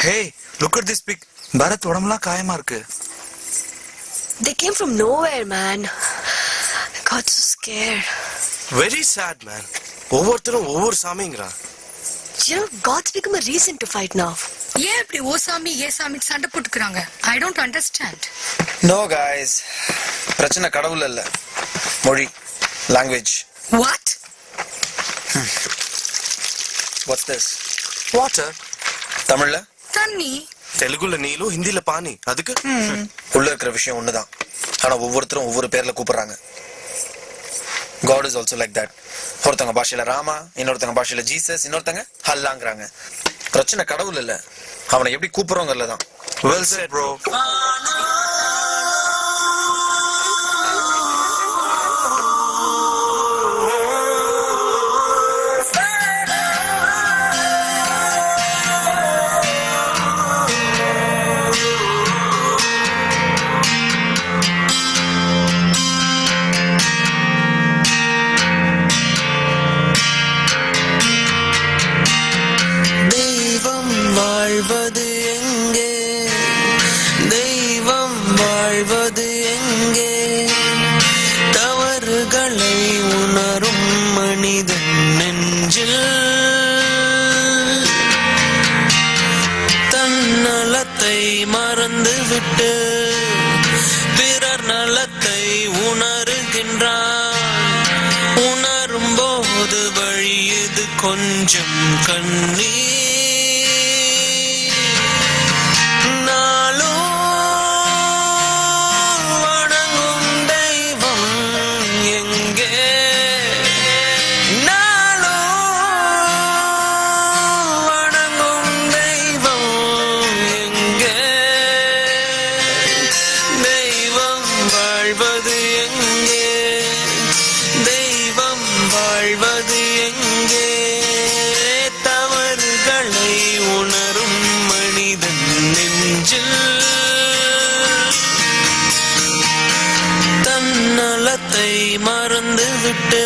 Hey, look at this pic. Bharat உடம்பெல்லாம் காயமா இருக்கு. They came from nowhere, man. I got so scared. Very sad, man. ஒவ்வொருத்தரும் ஒவ்வொரு சாமிங்கறான். You know, God's become a reason to fight now. ஏன் இப்படி ஓ சாமி ஏ சாமி சண்டை போட்டுக்கறாங்க? I don't understand. No guys. பிரச்சனை கடவுள் இல்ல. மொழி, language. What? What's this? Water. தமிழ்ல தண்ணி. தெலுங்குல நீலு, ஹிந்தில பானி. அதுக்கு உள்ள இருக்கிற விஷயம் ஒண்ணுதான். ஆனா ஒவ்வொருத்தரும் ஒவ்வொரு பேர்ல கூப்பிடுறாங்க. God is also like that. ஒருத்தங்க பாஷையில ராமா, இன்னொருத்தங்க பாஷையில ஜீசஸ், இன்னொருத்தங்க அல்லாங்கறாங்க. பிரச்சனை கடவுள் இல்ல, அவனை எப்படி கூப்பிடுறோங்கறதுல தான். Well said, bro. வாழ்வது எங்கே தெய்வம் வாழ்வது எங்கே தவறுகளை உணரும் மனிதன் நெஞ்சில் தன்னலத்தை மறந்துவிட்டு பிறர் நலத்தை உணர்கின்றான் உணரும் போது வழியது கொஞ்சம் கண்ணீர் வாழ்வது எங்கே தெய்வம் வாழ்வது எங்கே தவறுகளை உணரும் மனிதன் நெஞ்சில் தன்னலத்தை மறந்துவிட்டு